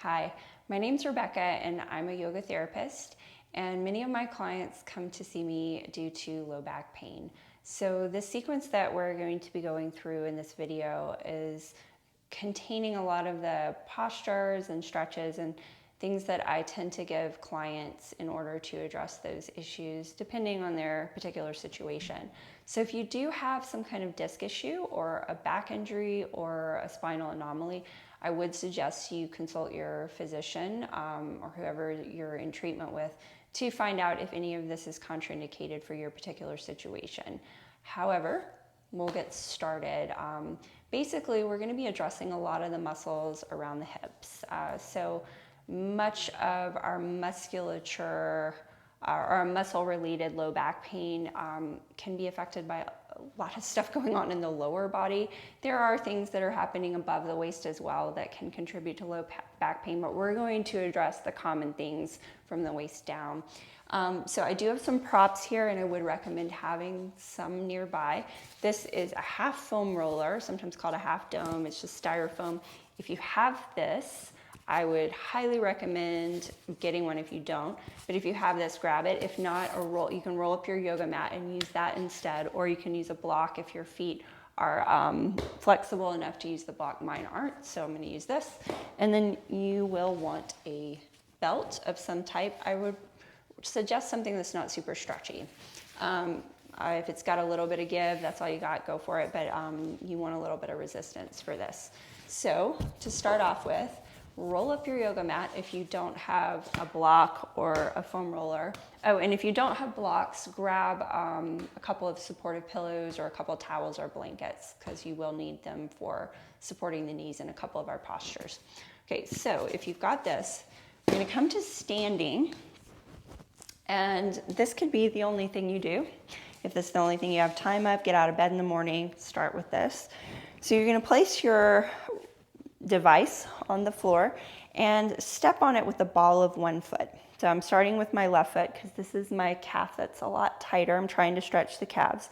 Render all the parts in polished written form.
Hi, my name's Rebecca and I'm a yoga therapist, and many of my clients come to see me due to low back pain. So the sequence that we're going to be going through in this video is containing a lot of the postures and stretches and things that I tend to give clients in order to address those issues depending on their particular situation. So if you do have some kind of disc issue or a back injury or a spinal anomaly, I would suggest you consult your physician or whoever you're in treatment with to find out if any of this is contraindicated for your particular situation. However, we'll get started. Basically, we're going to be addressing a lot of the muscles around the hips. So much of our musculature, our muscle-related low back pain can be affected by a lot of stuff going on in the lower body. There are things that are happening above the waist as well that can contribute to low back pain, but we're going to address the common things from the waist down. So I do have some props here, and I would recommend having some nearby. This is a half foam roller, sometimes called a half dome. It's just styrofoam. If you have this, I would highly recommend getting one if you don't. But if you have this, grab it. If not, you can roll up your yoga mat and use that instead, or you can use a block if your feet are flexible enough to use the block. Mine aren't, so I'm going to use this. And then you will want a belt of some type. I would suggest something that's not super stretchy. If it's got a little bit of give, that's all you got, go for it. But you want a little bit of resistance for this. So to start off with, roll up your yoga mat if you don't have a block or a foam roller. Oh, and if you don't have blocks, grab a couple of supportive pillows or a couple of towels or blankets, because you will need them for supporting the knees in a couple of our postures. Okay, so if you've got this, we're going to come to standing, and this could be the only thing you do. If this is the only thing you have time of, get out of bed in the morning, start with this. So you're going to place your device on the floor and step on it with the ball of one foot. So I'm starting with my left foot because this is my calf that's a lot tighter. I'm trying to stretch the calves.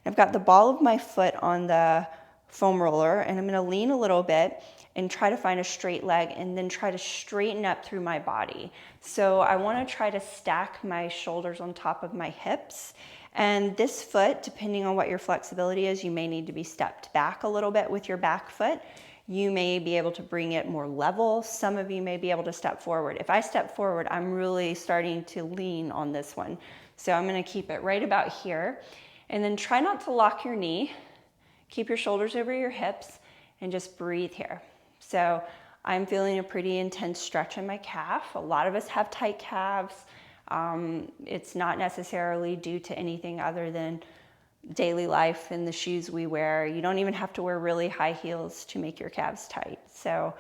I've got the ball of my foot on the foam roller, and I'm going to lean a little bit and try to find a straight leg and then try to straighten up through my body. So I want to try to stack my shoulders on top of my hips. And this foot, depending on what your flexibility is, you may need to be stepped back a little bit with your back foot. You may be able to bring it more level. Some of you may be able to step forward. If I step forward, I'm really starting to lean on this one. So I'm going to keep it right about here. And then try not to lock your knee. Keep your shoulders over your hips and just breathe here. So I'm feeling a pretty intense stretch in my calf. A lot of us have tight calves. It's not necessarily due to anything other than daily life and the shoes we wear. You don't even have to wear really high heels to make your calves tight. So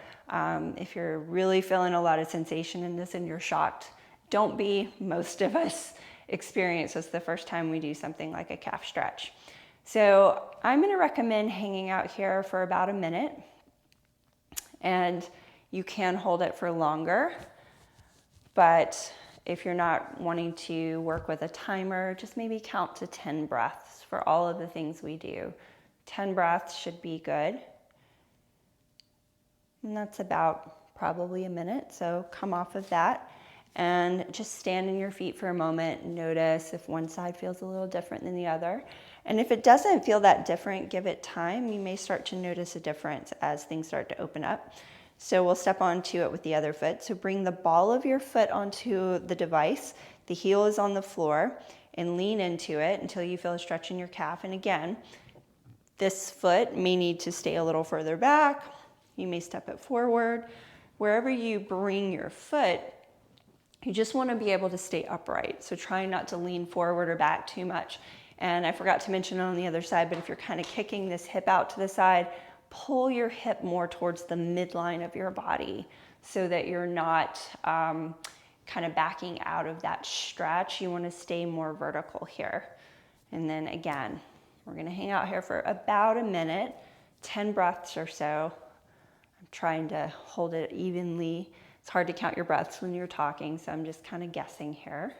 if you're really feeling a lot of sensation in this and you're shocked, don't be. Most of us experience this the first time we do something like a calf stretch. So I'm going to recommend hanging out here for about a minute, and you can hold it for longer, but if you're not wanting to work with a timer, just maybe count to 10 breaths for all of the things we do. 10 breaths should be good. And that's about probably a minute. So come off of that and just stand in your feet for a moment. Notice if one side feels a little different than the other. And if it doesn't feel that different, give it time. You may start to notice a difference as things start to open up. So we'll step onto it with the other foot. So bring the ball of your foot onto the device. The heel is on the floor, and lean into it until you feel a stretch in your calf. And again, this foot may need to stay a little further back. You may step it forward. Wherever you bring your foot, you just want to be able to stay upright. So try not to lean forward or back too much. And I forgot to mention on the other side, but if you're kind of kicking this hip out to the side, pull your hip more towards the midline of your body so that you're not kind of backing out of that stretch. You want to stay more vertical here. And then again, we're going to hang out here for about a minute, 10 breaths or so. I'm trying to hold it evenly. It's hard to count your breaths when you're talking, so I'm just kind of guessing here.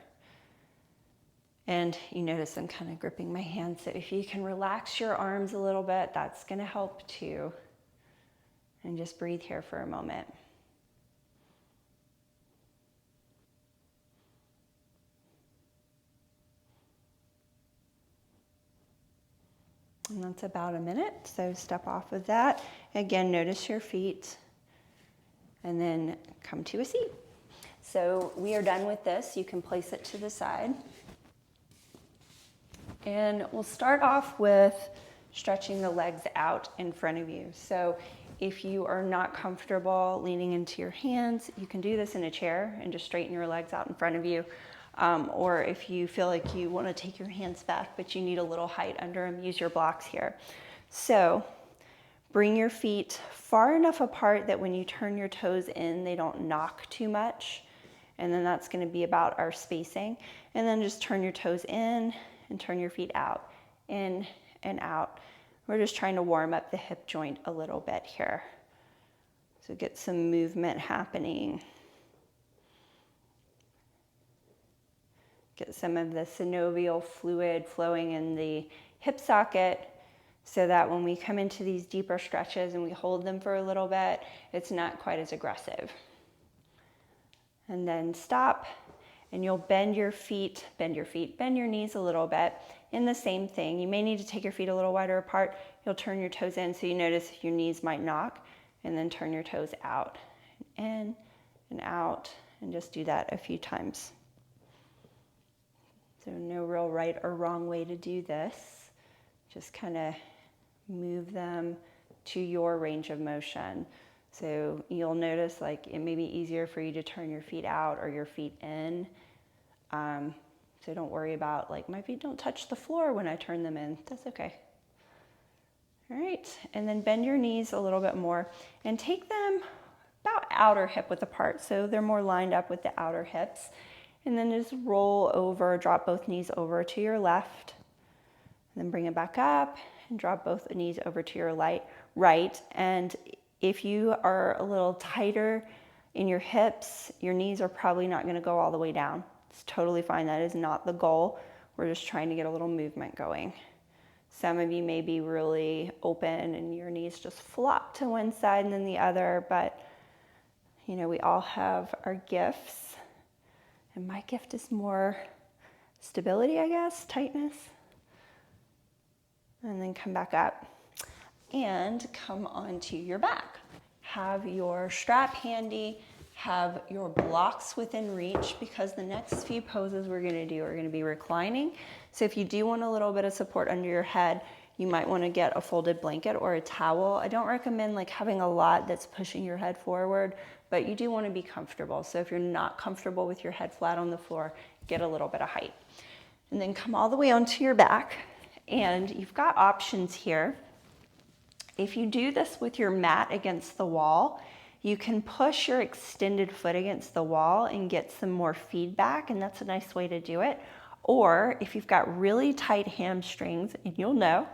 And you notice I'm kind of gripping my hands, so if you can relax your arms a little bit, that's going to help too. And just breathe here for a moment. And that's about a minute, so step off of that. Again, notice your feet, and then come to a seat. So we are done with this. You can place it to the side. And we'll start off with stretching the legs out in front of you. So if you are not comfortable leaning into your hands, you can do this in a chair and just straighten your legs out in front of you. Or if you feel like you want to take your hands back, but you need a little height under them, use your blocks here. So bring your feet far enough apart that when you turn your toes in, they don't knock too much. And then that's going to be about our spacing. And then just turn your toes in and turn your feet out, in and out. We're just trying to warm up the hip joint a little bit here. So get some movement happening. Get some of the synovial fluid flowing in the hip socket so that when we come into these deeper stretches and we hold them for a little bit, it's not quite as aggressive. And then stop, and you'll bend your knees a little bit in the same thing. You may need to take your feet a little wider apart. You'll turn your toes in so you notice your knees might knock, and then turn your toes out, in and out, and just do that a few times. So no real right or wrong way to do this. Just kind of move them to your range of motion. So you'll notice like it may be easier for you to turn your feet out or your feet in. So don't worry about like my feet don't touch the floor when I turn them in. That's okay. All right, and then bend your knees a little bit more and take them about outer hip width apart. So they're more lined up with the outer hips. And then just roll over, drop both knees over to your left. And then bring it back up and drop both knees over to your right. And if you are a little tighter in your hips, your knees are probably not going to go all the way down. It's totally fine. That is not the goal. We're just trying to get a little movement going. Some of you may be really open and your knees just flop to one side and then the other, but you know, we all have our gifts. And my gift is more stability, I guess, tightness. And then come back up and come onto your back. Have your strap handy, have your blocks within reach, because the next few poses we're going to be reclining. So if you do want a little bit of support under your head, you might want to get a folded blanket or a towel. I don't recommend like having a lot that's pushing your head forward, but you do want to be comfortable. So if you're not comfortable with your head flat on the floor, get a little bit of height. And then come all the way onto your back, and you've got options here. If you do this with your mat against the wall, you can push your extended foot against the wall and get some more feedback, and that's a nice way to do it. Or if you've got really tight hamstrings, and you'll know,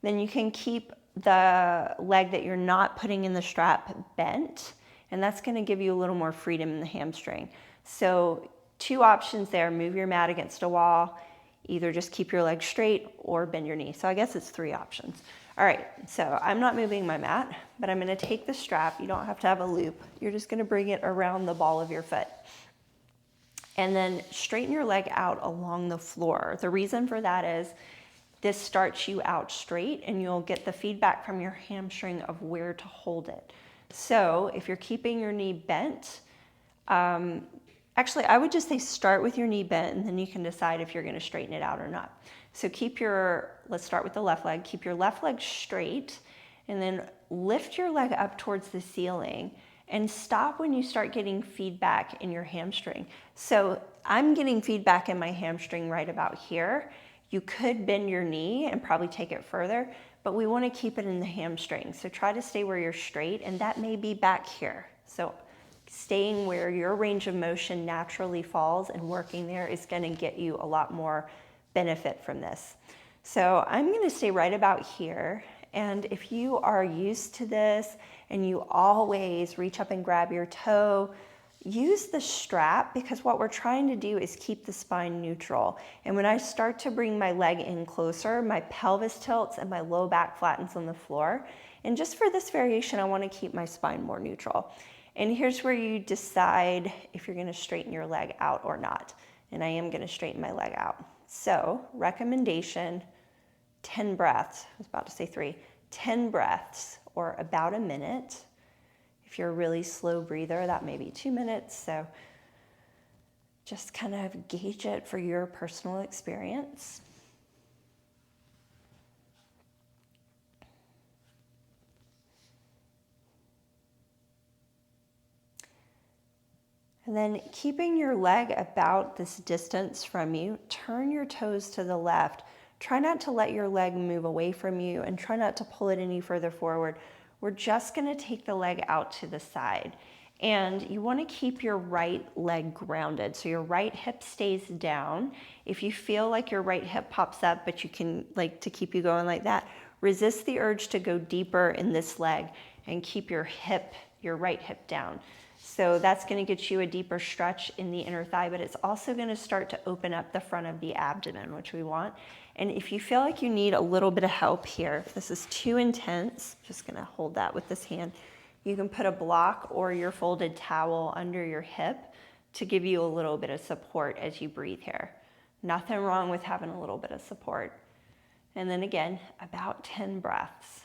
then you can keep the leg that you're not putting in the strap bent, and that's going to give you a little more freedom in the hamstring. So two options there: move your mat against a wall, either just keep your leg straight or bend your knee. So I guess it's three options. All right, so I'm not moving my mat, but I'm going to take the strap. You don't have to have a loop. You're just going to bring it around the ball of your foot. And then straighten your leg out along the floor. The reason for that is this starts you out straight, and you'll get the feedback from your hamstring of where to hold it. So if you're keeping your knee bent, actually I would just say start with your knee bent, and then you can decide if you're going to straighten it out or not. So let's start with the left leg. Keep your left leg straight, and then lift your leg up towards the ceiling. And stop when you start getting feedback in your hamstring. So I'm getting feedback in my hamstring right about here. You could bend your knee and probably take it further, but we want to keep it in the hamstring. So try to stay where you're straight, and that may be back here. So staying where your range of motion naturally falls and working there is going to get you a lot more benefit from this. So I'm going to stay right about here. And if you are used to this and you always reach up and grab your toe, use the strap, because what we're trying to do is keep the spine neutral. And when I start to bring my leg in closer, my pelvis tilts and my low back flattens on the floor. And just for this variation, I want to keep my spine more neutral. And here's where you decide if you're going to straighten your leg out or not. And I am going to straighten my leg out. So recommendation, 10 breaths. I was about to say 3. 10 breaths, or about a minute. If you're a really slow breather, that may be 2 minutes. So just kind of gauge it for your personal experience. And then keeping your leg about this distance from you, turn your toes to the left. Try not to let your leg move away from you, and try not to pull it any further forward. We're just going to take the leg out to the side. And you want to keep your right leg grounded. So your right hip stays down. If you feel like your right hip pops up, but you can, like, to keep you going like that, resist the urge to go deeper in this leg and keep your right hip down. So that's going to get you a deeper stretch in the inner thigh, but it's also going to start to open up the front of the abdomen, which we want. And if you feel like you need a little bit of help here, if this is too intense, just going to hold that with this hand. You can put a block or your folded towel under your hip to give you a little bit of support as you breathe here. Nothing wrong with having a little bit of support. And then again, about 10 breaths.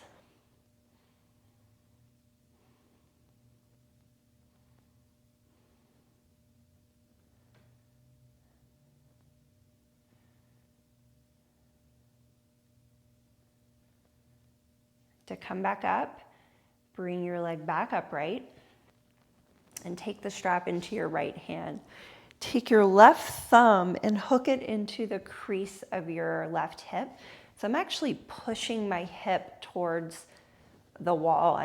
To come back up, bring your leg back upright and take the strap into your right hand. Take your left thumb and hook it into the crease of your left hip. So I'm actually pushing my hip towards the wall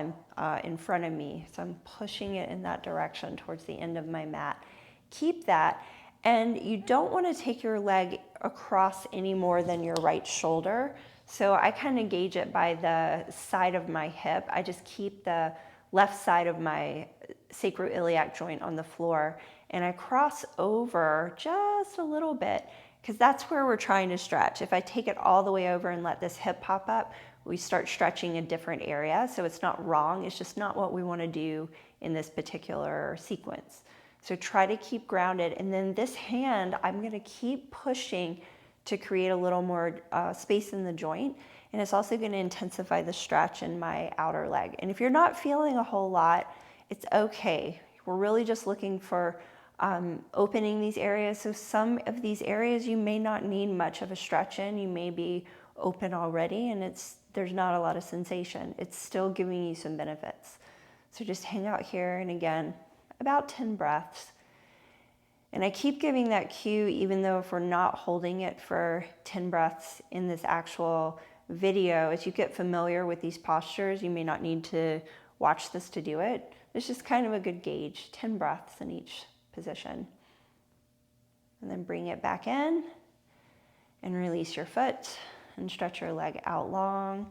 in front of me. So I'm pushing it in that direction towards the end of my mat. Keep that. And you don't want to take your leg across any more than your right shoulder. So I kind of gauge it by the side of my hip. I just keep the left side of my sacroiliac joint on the floor, and I cross over just a little bit because that's where we're trying to stretch. If I take it all the way over and let this hip pop up, we start stretching a different area. So it's not wrong, it's just not what we want to do in this particular sequence. So try to keep grounded, and then this hand, I'm going to keep pushing to create a little more space in the joint, and it's also going to intensify the stretch in my outer leg. And if you're not feeling a whole lot, it's okay. We're really just looking for opening these areas. So some of these areas you may not need much of a stretch in. You may be open already, and there's not a lot of sensation. It's still giving you some benefits. So just hang out here, and again, about 10 breaths. And I keep giving that cue, even though if we're not holding it for 10 breaths in this actual video, as you get familiar with these postures, you may not need to watch this to do it. It's just kind of a good gauge, 10 breaths in each position. And then bring it back in and release your foot and stretch your leg out long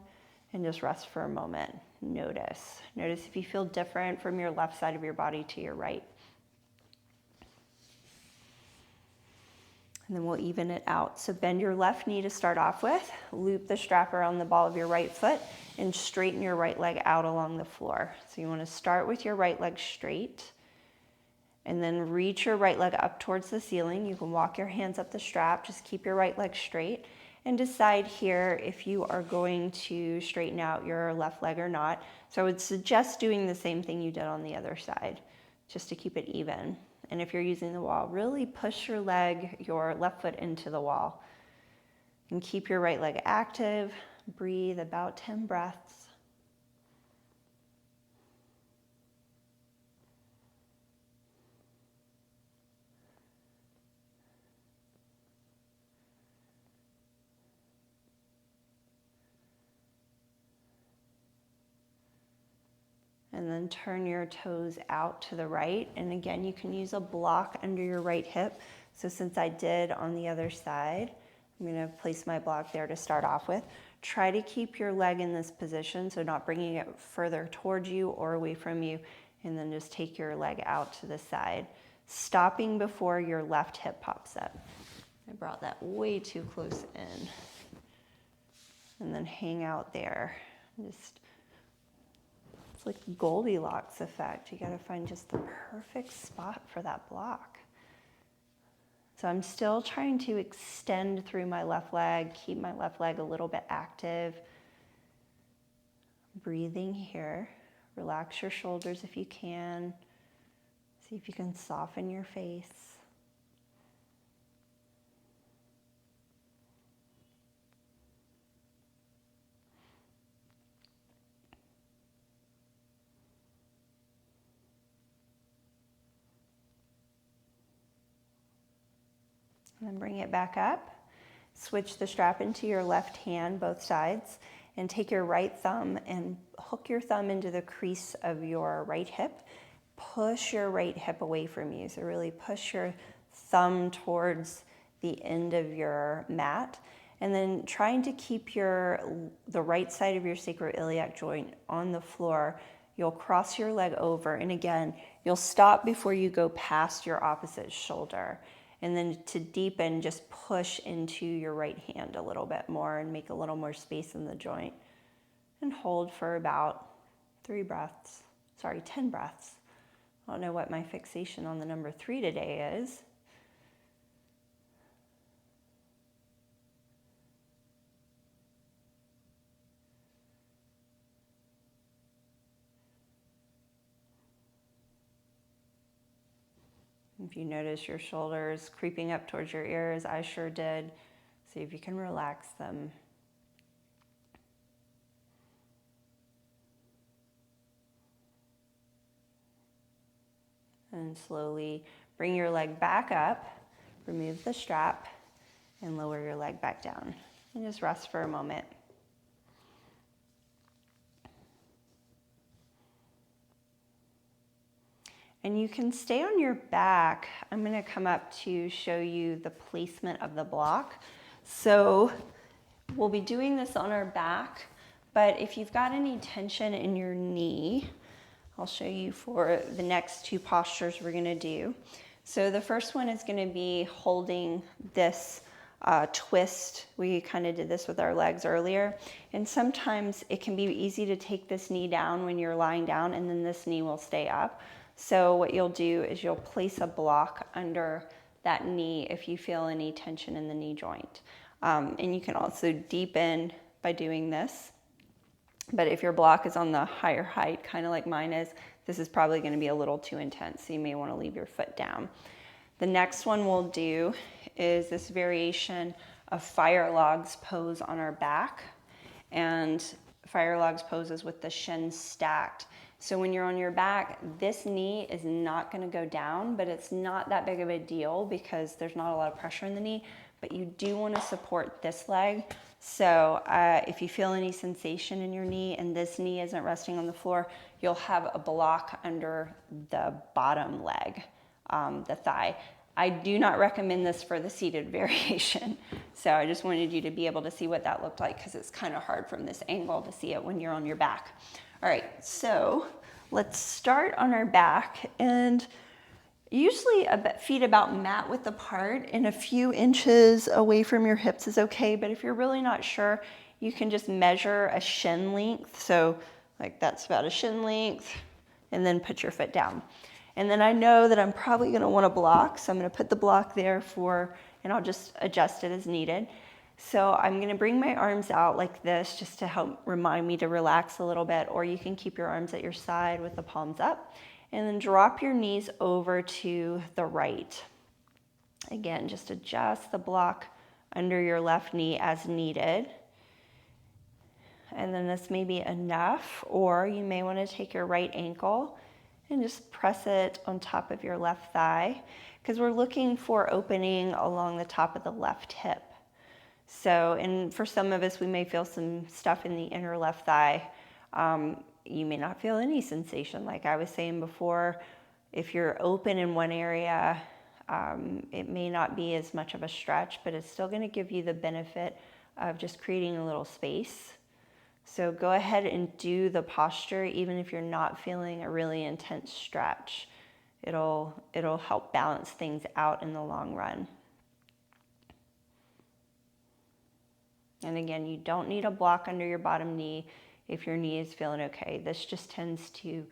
and just rest for a moment. Notice if you feel different from your left side of your body to your right. And then we'll even it out. So bend your left knee to start off with, loop the strap around the ball of your right foot, and straighten your right leg out along the floor. So you want to start with your right leg straight, and then reach your right leg up towards the ceiling. You can walk your hands up the strap, just keep your right leg straight, and decide here if you are going to straighten out your left leg or not. So I would suggest doing the same thing you did on the other side, just to keep it even. And if you're using the wall, really push your left foot into the wall. And keep your right leg active. Breathe about 10 breaths. And then turn your toes out to the right. And again, you can use a block under your right hip. So since I did on the other side, I'm going to place my block there to start off with. Try to keep your leg in this position, so not bringing it further towards you or away from you. And then just take your leg out to the side, stopping before your left hip pops up. I brought that way too close in. And then hang out there. It's like Goldilocks effect. You got to find just the perfect spot for that block. So I'm still trying to extend through my left leg, keep my left leg a little bit active. Breathing here. Relax your shoulders if you can. See if you can soften your face. And then bring it back up. Switch the strap into your left hand, both sides, and take your right thumb and hook your thumb into the crease of your right hip. Push your right hip away from you. So really push your thumb towards the end of your mat. And then trying to keep the right side of your sacroiliac joint on the floor. You'll cross your leg over, and again, you'll stop before you go past your opposite shoulder. And then to deepen, just push into your right hand a little bit more and make a little more space in the joint. And hold for about 10 breaths. I don't know what my fixation on the number 3 today is. If you notice your shoulders creeping up towards your ears, I sure did. See if you can relax them. And slowly bring your leg back up, remove the strap, and lower your leg back down. And just rest for a moment. And you can stay on your back. I'm going to come up to show you the placement of the block. So we'll be doing this on our back, but if you've got any tension in your knee, I'll show you for the next 2 postures we're going to do. So the first one is going to be holding this twist. We kind of did this with our legs earlier. And sometimes it can be easy to take this knee down when you're lying down, and then this knee will stay up. So what you'll do is you'll place a block under that knee if you feel any tension in the knee joint. And you can also deepen by doing this. But if your block is on the higher height, kind of like mine is, this is probably going to be a little too intense. So you may want to leave your foot down. The next one we'll do is this variation of fire logs pose on our back. And fire logs poses with the shins stacked. So when you're on your back, this knee is not going to go down, but it's not that big of a deal because there's not a lot of pressure in the knee, but you do want to support this leg. So if you feel any sensation in your knee and this knee isn't resting on the floor, you'll have a block under the bottom leg, the thigh. I do not recommend this for the seated variation. So I just wanted you to be able to see what that looked like because it's kind of hard from this angle to see it when you're on your back. All right, so let's start on our back, and usually feet about mat width apart and a few inches away from your hips is okay, but if you're really not sure, you can just measure a shin length. So like that's about a shin length, and then put your foot down. And then I know that I'm probably gonna want a block, so I'm gonna put the block there and I'll just adjust it as needed. So I'm going to bring my arms out like this just to help remind me to relax a little bit, or you can keep your arms at your side with the palms up, and then drop your knees over to the right. Again, just adjust the block under your left knee as needed. And then this may be enough, or you may want to take your right ankle and just press it on top of your left thigh, because we're looking for opening along the top of the left hip. So, and for some of us, we may feel some stuff in the inner left thigh. You may not feel any sensation. Like I was saying before, if you're open in one area, it may not be as much of a stretch, but it's still going to give you the benefit of just creating a little space. So go ahead and do the posture, even if you're not feeling a really intense stretch. It'll help balance things out in the long run. And again, you don't need a block under your bottom knee if your knee is feeling okay. This just tends to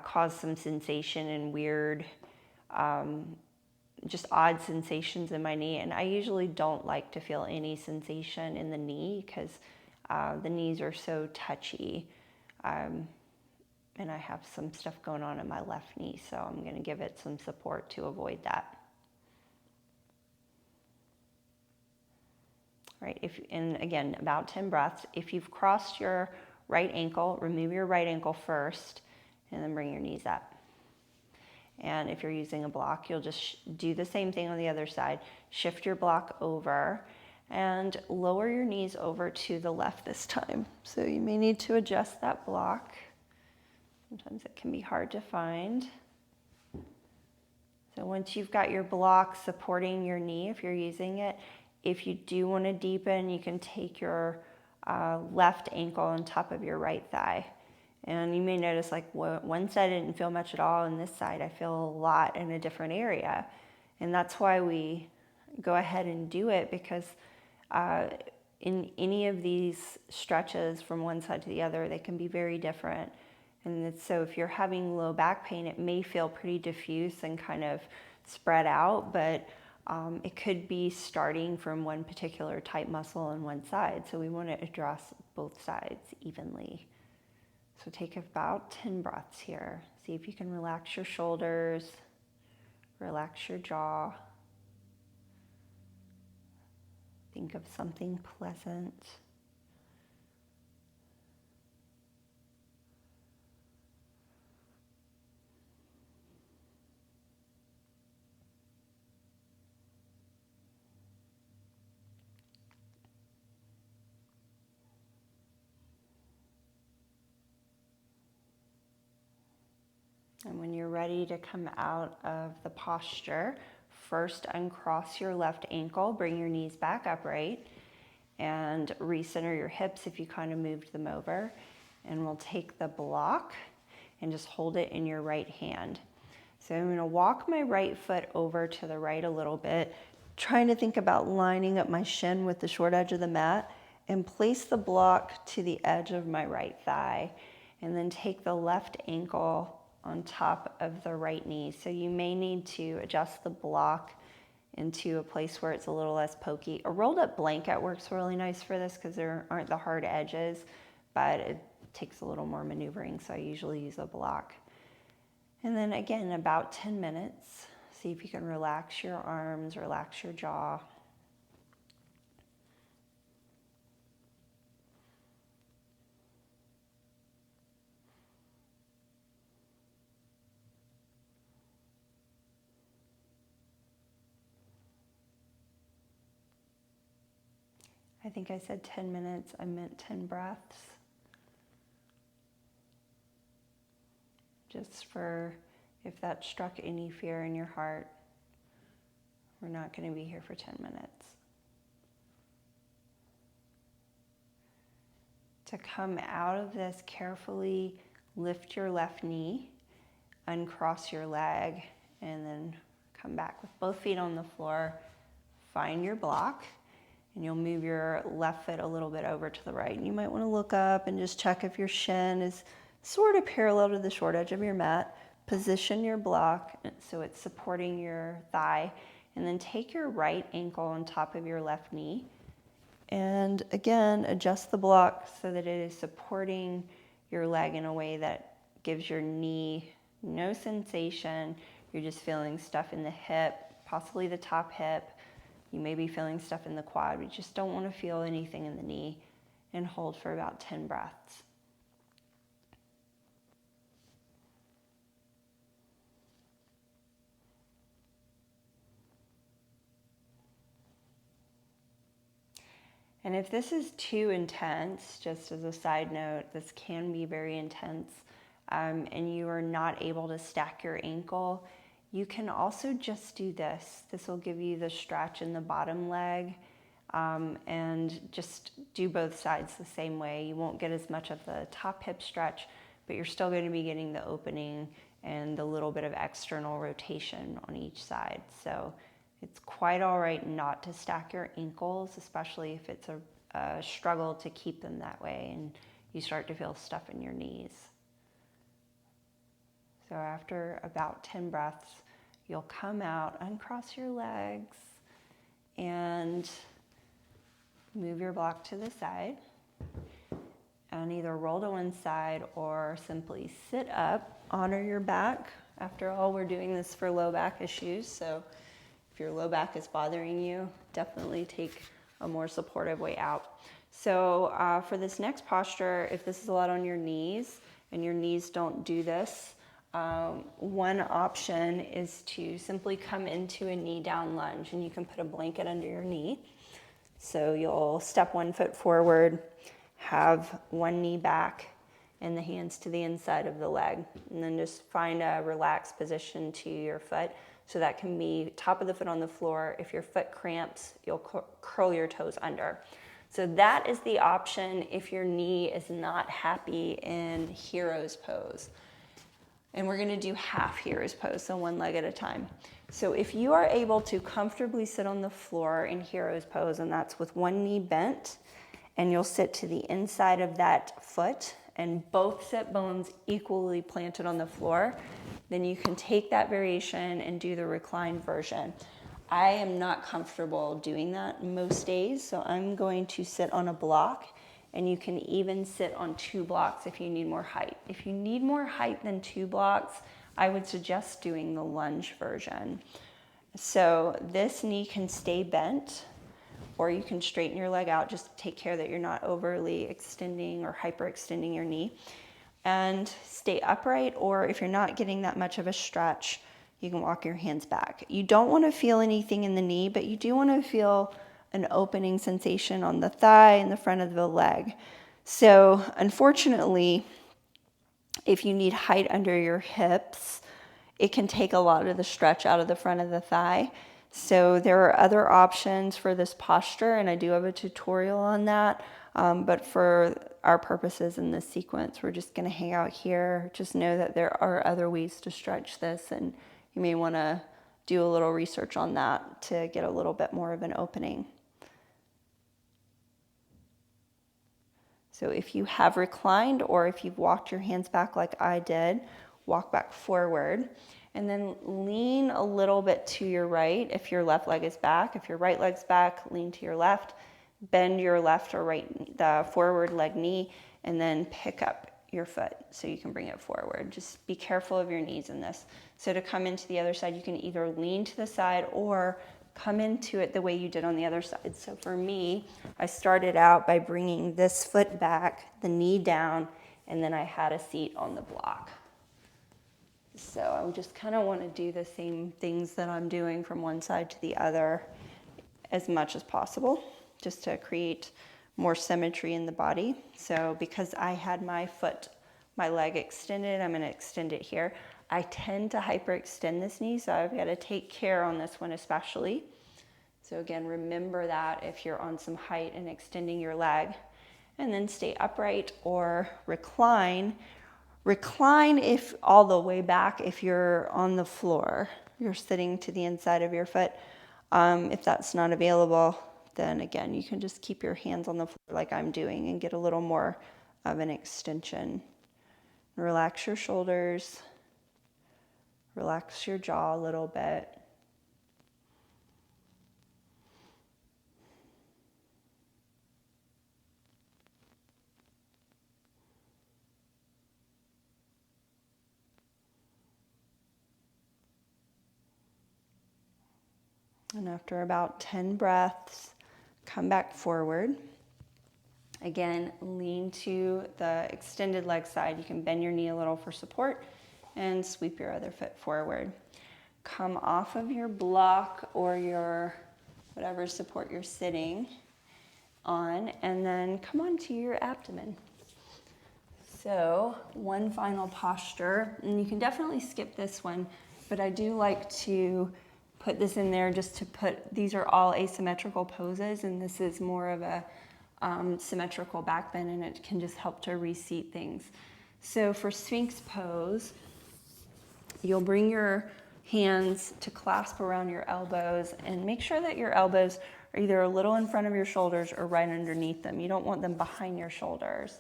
cause some sensation and weird just odd sensations in my knee, and I usually don't like to feel any sensation in the knee because the knees are so touchy, and I have some stuff going on in my left knee, so I'm going to give it some support to avoid that. Right, and again, about 10 breaths. If you've crossed your right ankle, remove your right ankle first, and then bring your knees up. And if you're using a block, you'll just do the same thing on the other side. Shift your block over and lower your knees over to the left this time. So you may need to adjust that block. Sometimes it can be hard to find. So once you've got your block supporting your knee, if you're using it, if you do want to deepen, you can take your left ankle on top of your right thigh. And you may notice like one side I didn't feel much at all, and this side I feel a lot in a different area. And that's why we go ahead and do it, because in any of these stretches from one side to the other, they can be very different. And so if you're having low back pain, it may feel pretty diffuse and kind of spread out, but it could be starting from one particular tight muscle on one side. So we want to address both sides evenly. So take about 10 breaths here. See if you can relax your shoulders, relax your jaw. Think of something pleasant. And when you're ready to come out of the posture, first uncross your left ankle, bring your knees back upright, and recenter your hips if you kind of moved them over. And we'll take the block and just hold it in your right hand. So I'm going to walk my right foot over to the right a little bit, trying to think about lining up my shin with the short edge of the mat, and place the block to the edge of my right thigh, and then take the left ankle on top of the right knee. So you may need to adjust the block into a place where it's a little less pokey. A rolled up blanket works really nice for this because there aren't the hard edges, but it takes a little more maneuvering, so I usually use a block. And then again, about 10 minutes, see if you can relax your arms, relax your jaw. I think I said 10 minutes, I meant 10 breaths. Just for if that struck any fear in your heart, we're not going to be here for 10 minutes. To come out of this, carefully lift your left knee, uncross your leg, and then come back with both feet on the floor. Find your block. And you'll move your left foot a little bit over to the right. And you might want to look up and just check if your shin is sort of parallel to the short edge of your mat. Position your block so it's supporting your thigh. And then take your right ankle on top of your left knee. And again, adjust the block so that it is supporting your leg in a way that gives your knee no sensation. You're just feeling stuff in the hip, possibly the top hip. You may be feeling stuff in the quad. We just don't want to feel anything in the knee, and hold for about 10 breaths. And if this is too intense, just as a side note, this can be very intense, and you are not able to stack your ankle, you can also just do this. This will give you the stretch in the bottom leg, and just do both sides the same way. You won't get as much of the top hip stretch, but you're still going to be getting the opening and the little bit of external rotation on each side. So it's quite all right not to stack your ankles, especially if it's a struggle to keep them that way and you start to feel stuff in your knees. So after about 10 breaths, You'll come out, uncross your legs, and move your block to the side. And either roll to one side or simply sit up, honor your back. After all, we're doing this for low back issues, so if your low back is bothering you, definitely take a more supportive way out. So for this next posture, if this is a lot on your knees and your knees don't do this, one option is to simply come into a knee down lunge, and you can put a blanket under your knee. So you'll step one foot forward, have one knee back and the hands to the inside of the leg, and then just find a relaxed position to your foot. So that can be top of the foot on the floor. If your foot cramps, you'll curl your toes under. So that is the option if your knee is not happy in hero's pose. And we're gonna do half hero's pose, so one leg at a time. So if you are able to comfortably sit on the floor in hero's pose, and that's with one knee bent, and you'll sit to the inside of that foot and both sit bones equally planted on the floor, then you can take that variation and do the reclined version. I am not comfortable doing that most days, so I'm going to sit on a block, and you can even sit on 2 blocks if you need more height. If you need more height than 2 blocks, I would suggest doing the lunge version. So this knee can stay bent, or you can straighten your leg out. Just take care that you're not overly extending or hyperextending your knee. And stay upright, or if you're not getting that much of a stretch, you can walk your hands back. You don't want to feel anything in the knee, but you do want to feel an opening sensation on the thigh and the front of the leg. So unfortunately, if you need height under your hips, it can take a lot of the stretch out of the front of the thigh. So there are other options for this posture, and I do have a tutorial on that. But for our purposes in this sequence, we're just going to hang out here. Just know that there are other ways to stretch this, and you may want to do a little research on that to get a little bit more of an opening. So if you have reclined, or if you've walked your hands back like I did, walk back forward. And then lean a little bit to your right if your left leg is back. If your right leg's back, lean to your left. Bend your left or right, the forward leg knee, and then pick up your foot so you can bring it forward. Just be careful of your knees in this. So to come into the other side, you can either lean to the side or come into it the way you did on the other side. So for me, I started out by bringing this foot back, the knee down, and then I had a seat on the block. So I just kind of want to do the same things that I'm doing from one side to the other as much as possible, just to create more symmetry in the body. So because I had my leg extended, I'm going to extend it here. I tend to hyperextend this knee, so I've got to take care on this one especially. So again, remember that if you're on some height and extending your leg. And then stay upright or recline. Recline if all the way back if you're on the floor. You're sitting to the inside of your foot. If that's not available, then again, you can just keep your hands on the floor like I'm doing and get a little more of an extension. Relax your shoulders. Relax your jaw a little bit. And after about 10 breaths, come back forward. Again, lean to the extended leg side. You can bend your knee a little for support and sweep your other foot forward. Come off of your block or your whatever support you're sitting on, and then come onto your abdomen. So one final posture, and you can definitely skip this one, but I do like to put this in there just to these are all asymmetrical poses, and this is more of a symmetrical back bend, and it can just help to reseat things. So for Sphinx Pose, you'll bring your hands to clasp around your elbows, and make sure that your elbows are either a little in front of your shoulders or right underneath them. You don't want them behind your shoulders.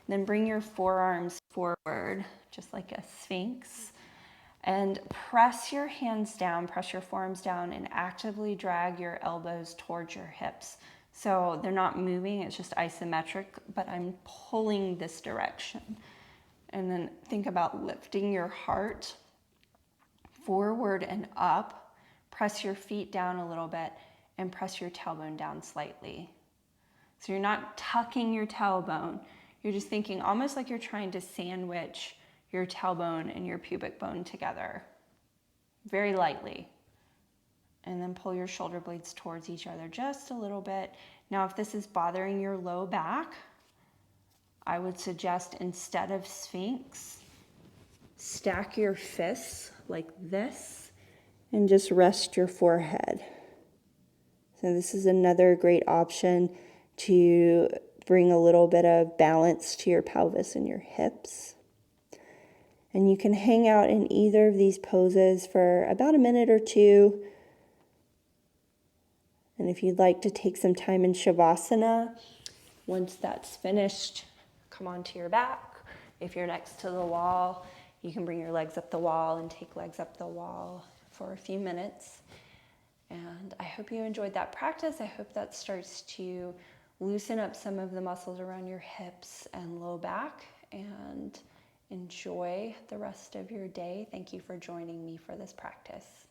Then bring your forearms forward, just like a sphinx. And press your hands down, press your forearms down, and actively drag your elbows towards your hips. So they're not moving, it's just isometric, but I'm pulling this direction. And then think about lifting your heart forward and up. Press your feet down a little bit and press your tailbone down slightly. So you're not tucking your tailbone. You're just thinking almost like you're trying to sandwich your tailbone and your pubic bone together, very lightly. And then pull your shoulder blades towards each other just a little bit. Now, if this is bothering your low back, I would suggest instead of Sphinx, stack your fists like this and just rest your forehead. So this is another great option to bring a little bit of balance to your pelvis and your hips. And you can hang out in either of these poses for about a minute or two. And if you'd like to take some time in Shavasana, once that's finished, come onto your back. If you're next to the wall, you can bring your legs up the wall and take legs up the wall for a few minutes. And I hope you enjoyed that practice. I hope that starts to loosen up some of the muscles around your hips and low back, and enjoy the rest of your day. Thank you for joining me for this practice.